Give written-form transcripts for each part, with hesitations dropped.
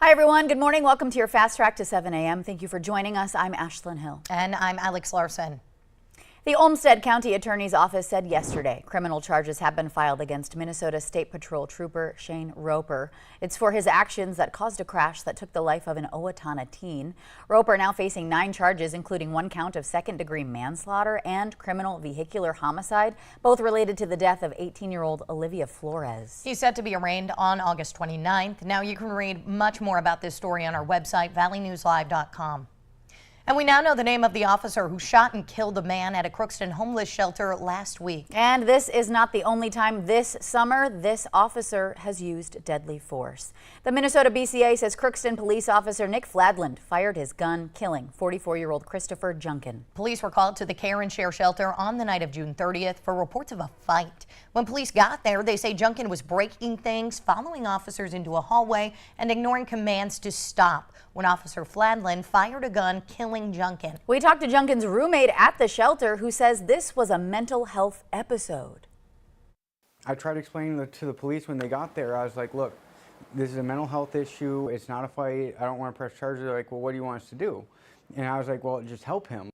Hi everyone, good morning. Welcome to your Fast Track to 7 a.m. Thank you for joining us. I'm Ashlyn Hill. And I'm Alex Larson. The Olmsted County Attorney's Office said yesterday criminal charges have been filed against Minnesota State Patrol Trooper Shane Roper. It's for his actions that caused a crash that took the life of an Owatonna teen. Roper now facing 9 charges, including 1 count of second-degree manslaughter and criminal vehicular homicide, both related to the death of 18-year-old Olivia Flores. He's set to be arraigned on August 29th. Now you can read much more about this story on our website, valleynewslive.com. And we now know the name of the officer who shot and killed a man at a Crookston homeless shelter last week. And this is not the only time this summer this officer has used deadly force. The Minnesota BCA says Crookston police officer Nick Fladland fired his gun, killing 44-year-old Christopher Junkin. Police were called to the Care and Share shelter on the night of June 30th for reports of a fight. When police got there, they say Junkin was breaking things, following officers into a hallway, and ignoring commands to stop when Officer Fladland fired a gun, killing Junkin. We talked to Junkin's roommate at the shelter who says this was a mental health episode. I tried explaining to the police when they got there. I was like, look, this is a mental health issue. It's not a fight. I don't want to press charges. They're like, well, what do you want us to do? And I was like, well, just help him.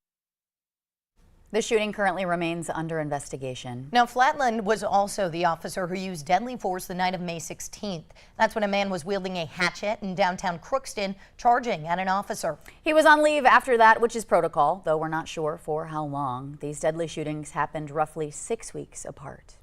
The shooting currently remains under investigation. Now, Flatland was also the officer who used deadly force the night of May 16th. That's when a man was wielding a hatchet in downtown Crookston, charging at an officer. He was on leave after that, which is protocol, though we're not sure for how long. These deadly shootings happened roughly 6 weeks apart.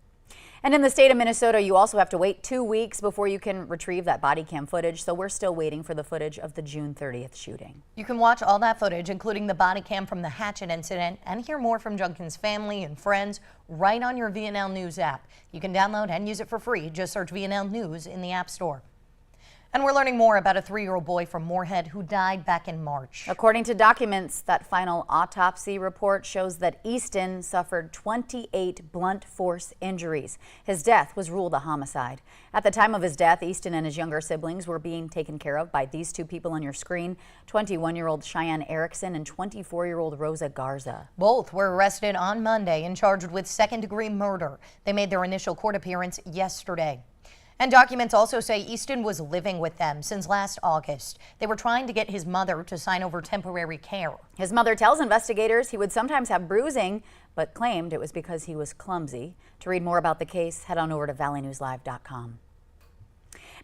And in the state of Minnesota, you also have to wait 2 weeks before you can retrieve that body cam footage, so we're still waiting for the footage of the June 30th shooting. You can watch all that footage, including the body cam from the hatchet incident, and hear more from Junkin's family and friends right on your VNL News app. You can download and use it for free. Just search VNL News in the App Store. And we're learning more about a 3-year-old boy from Morehead who died back in March. According to documents, that final autopsy report shows that Easton suffered 28 blunt force injuries. His death was ruled a homicide. At the time of his death, Easton and his younger siblings were being taken care of by these 2 people on your screen, 21-year-old Cheyenne Erickson and 24-year-old Rosa Garza. Both were arrested on Monday and charged with second-degree murder. They made their initial court appearance yesterday. And documents also say Easton was living with them since last August. They were trying to get his mother to sign over temporary care. His mother tells investigators he would sometimes have bruising, but claimed it was because he was clumsy. To read more about the case, head on over to valleynewslive.com.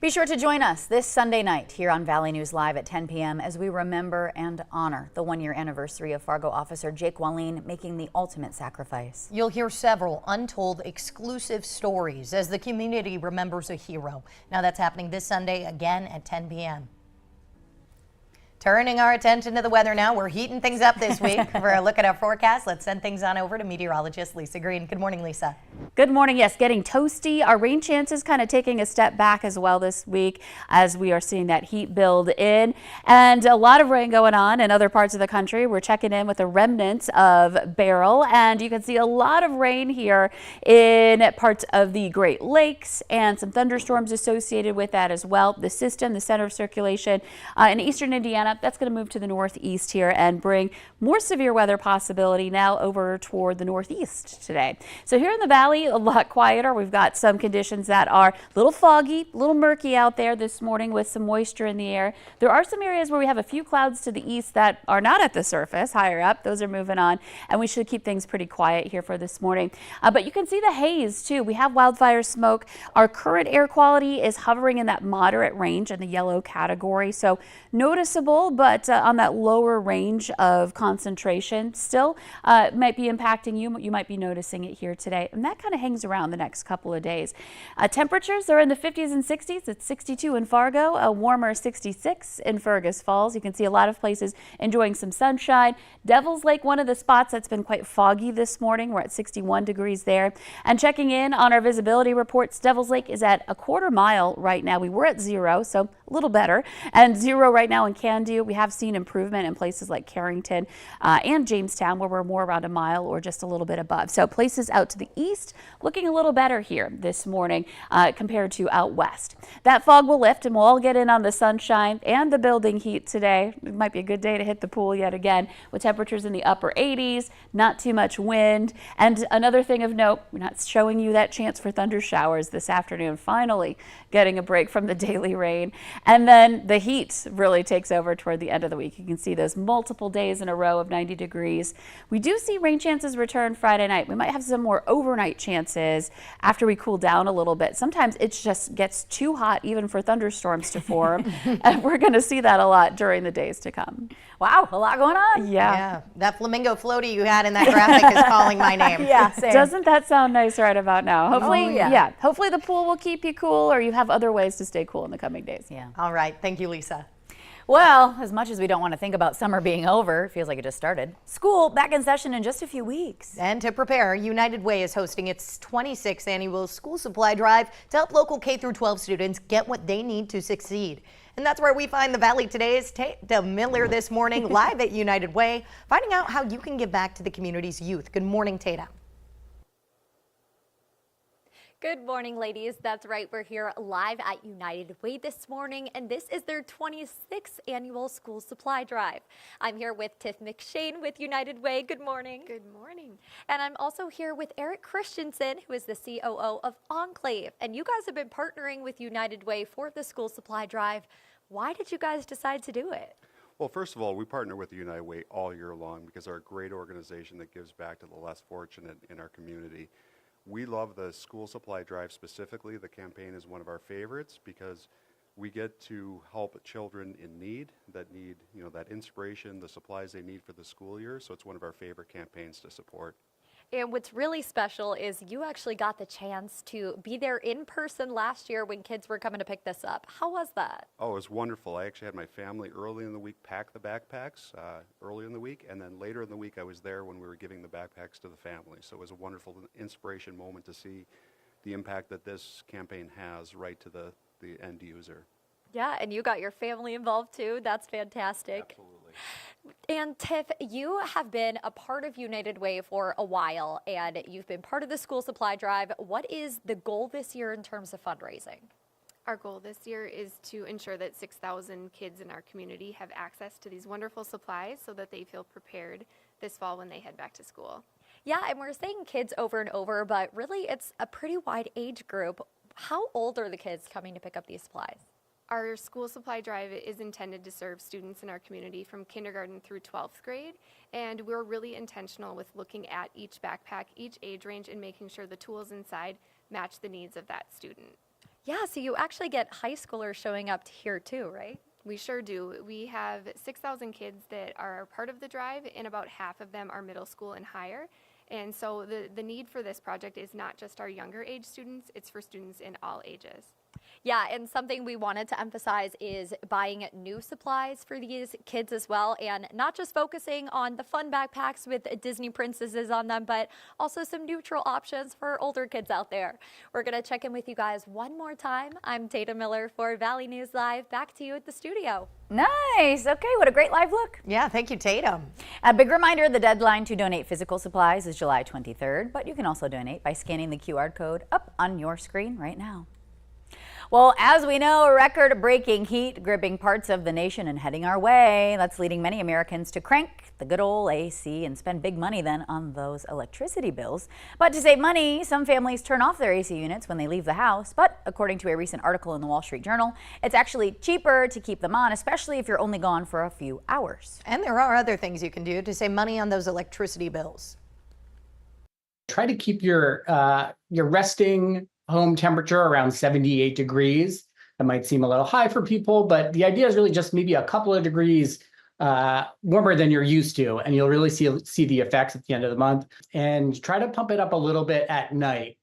Be sure to join us this Sunday night here on Valley News Live at 10 p.m. as we remember and honor the 1-year anniversary of Fargo officer Jake Wallin making the ultimate sacrifice. You'll hear several untold exclusive stories as the community remembers a hero. Now that's happening this Sunday again at 10 p.m. Turning our attention to the weather now. We're heating things up this week. For a look at our forecast, let's send things on over to meteorologist Lisa Green. Good morning, Lisa. Good morning. Yes, getting toasty. Our rain chances kind of taking a step back as well this week as we are seeing that heat build in. And a lot of rain going on in other parts of the country. We're checking in with the remnants of Beryl, and you can see a lot of rain here in parts of the Great Lakes and some thunderstorms associated with that as well. The system, the center of circulation in eastern Indiana, that's going to move to the northeast here and bring more severe weather possibility now over toward the northeast today. So here in the valley, a lot quieter. We've got some conditions that are a little foggy, a little murky out there this morning with some moisture in the air. There are some areas where we have a few clouds to the east that are not at the surface, higher up. Those are moving on, and we should keep things pretty quiet here for this morning. But you can see the haze too. We have wildfire smoke. Our current air quality is hovering in that moderate range in the yellow category. So noticeable, but on that lower range of concentration. Still might be impacting you. You might be noticing it here today, and that kind of hangs around the next couple of days. Temperatures are in the 50s and 60s. It's 62 in Fargo, a warmer 66 in Fergus Falls. You can see a lot of places enjoying some sunshine. Devil's Lake, one of the spots that's been quite foggy this morning. We're at 61 degrees there. And checking in on our visibility reports, Devil's Lake is at a 1/4 mile right now. We were at 0, so a little better, and 0 right now in Candy. you, we have seen improvement in places like Carrington and Jamestown, where we're more around a mile or just a little bit above. So places out to the east looking a little better here this morning compared to out west. That fog will lift and we'll all get in on the sunshine and the building heat today. It might be a good day to hit the pool yet again with temperatures in the upper 80s, not too much wind. And another thing of note, we're not showing you that chance for thunder showers this afternoon, finally getting a break from the daily rain. And then the heat really takes over toward the end of the week. You can see those multiple days in a row of 90 degrees. We do see rain chances return Friday night. We might have some more overnight chances after we cool down a little bit. Sometimes it just gets too hot even for thunderstorms to form. And we're going to see that a lot during the days to come. Wow, a lot going on. Yeah, that flamingo floaty you had in that graphic is calling my name. Yeah, same. Doesn't that sound nice right about now? Hopefully, yeah. Hopefully the pool will keep you cool, or you have other ways to stay cool in the coming days. Yeah. All right, thank you, Lisa. Well, as much as we don't want to think about summer being over, it feels like it just started. School back in session in just a few weeks. And to prepare, United Way is hosting its 26th annual school supply drive to help local K-12 students get what they need to succeed. And that's where we find the Valley Today's Tata Miller this morning, live at United Way, finding out how you can give back to the community's youth. Good morning, Tata. Good morning, ladies. That's right. We're here live at United Way this morning, and this is their 26th annual school supply drive. I'm here with Tiff McShane with United Way. Good morning. Good morning. And I'm also here with Eric Christensen, who is the COO of Enclave. And you guys have been partnering with United Way for the school supply drive. Why did you guys decide to do it? Well, first of all, we partner with the United Way all year long because they're a great organization that gives back to the less fortunate in our community. We love the school supply drive specifically. The campaign is one of our favorites because we get to help children in need that need, that inspiration, the supplies they need for the school year. So it's one of our favorite campaigns to support. And what's really special is you actually got the chance to be there in person last year when kids were coming to pick this up. How was that? Oh, it was wonderful. I actually had my family early in the week pack the backpacks early in the week, and then later in the week I was there when we were giving the backpacks to the family. So it was a wonderful inspiration moment to see the impact that this campaign has right to the end user. Yeah, and you got your family involved too. That's fantastic. Absolutely. And Tiff, you have been a part of United Way for a while, and you've been part of the school supply drive. What is the goal this year in terms of fundraising? Our goal this year is to ensure that 6,000 kids in our community have access to these wonderful supplies so that they feel prepared this fall when they head back to school. Yeah, and we're saying kids over and over, but really it's a pretty wide age group. How old are the kids coming to pick up these supplies? Our school supply drive is intended to serve students in our community from kindergarten through 12th grade, and we're really intentional with looking at each backpack, each age range, and making sure the tools inside match the needs of that student. Yeah, so you actually get high schoolers showing up here too, right? We sure do. We have 6,000 kids that are part of the drive, and about half of them are middle school and higher. And so the need for this project is not just our younger age students, it's for students in all ages. Yeah, and something we wanted to emphasize is buying new supplies for these kids as well, and not just focusing on the fun backpacks with Disney princesses on them, but also some neutral options for older kids out there. We're going to check in with you guys one more time. I'm Tata Miller for Valley News Live. Back to you at the studio. Nice. Okay, what a great live look. Yeah, thank you, Tatum. A big reminder, the deadline to donate physical supplies is July 23rd, but you can also donate by scanning the QR code up on your screen right now. Well, as we know, record-breaking heat gripping parts of the nation and heading our way. That's leading many Americans to crank the good old AC and spend big money then on those electricity bills. But to save money, some families turn off their AC units when they leave the house. But according to a recent article in the Wall Street Journal, it's actually cheaper to keep them on, especially if you're only gone for a few hours. And there are other things you can do to save money on those electricity bills. Try to keep your resting home temperature around 78 degrees. That might seem a little high for people, but the idea is really just maybe a couple of degrees warmer than you're used to, and you'll really see the effects at the end of the month. And try to pump it up a little bit at night.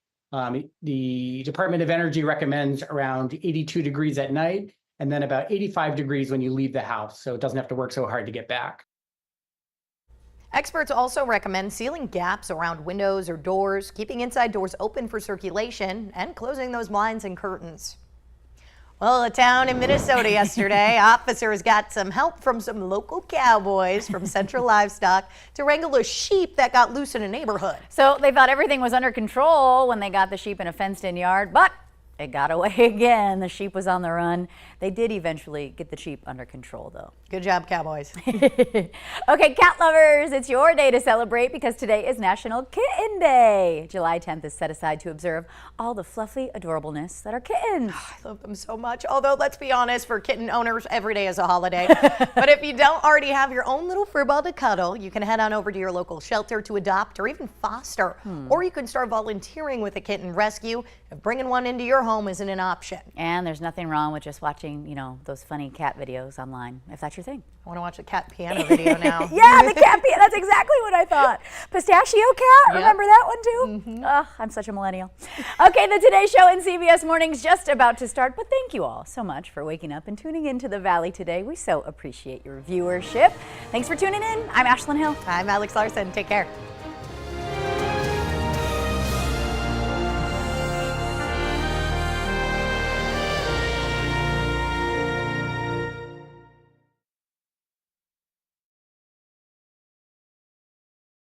The Department of Energy recommends around 82 degrees at night, and then about 85 degrees when you leave the house, so it doesn't have to work so hard to get back. Experts also recommend sealing gaps around windows or doors, keeping inside doors open for circulation, and closing those blinds and curtains. Well, a town in Minnesota yesterday, officers got some help from some local cowboys from Central Livestock to wrangle a sheep that got loose in a neighborhood. So they thought everything was under control when they got the sheep in a fenced-in yard, but it got away again. The sheep was on the run. They did eventually get the sheep under control, though. Good job, cowboys. Okay, cat lovers, it's your day to celebrate because today is National Kitten Day. July 10th is set aside to observe all the fluffy adorableness that are kittens. I love them so much. Although, let's be honest, for kitten owners, every day is a holiday. But if you don't already have your own little fur ball to cuddle, you can head on over to your local shelter to adopt or even foster. Or you can start volunteering with a kitten rescue if bringing one into your home isn't an option. And there's nothing wrong with just watching, those funny cat videos online, if that's your thing. I want to watch a cat piano video now. Yeah, the cat piano. That's exactly what I thought. Pistachio cat. Yep. Remember that one too? Oh, I'm such a millennial. Okay, the Today Show and CBS Morning's just about to start, but thank you all so much for waking up and tuning into the Valley today. We so appreciate your viewership. Thanks for tuning in. I'm Ashlyn Hill. I'm Alex Larson. Take care.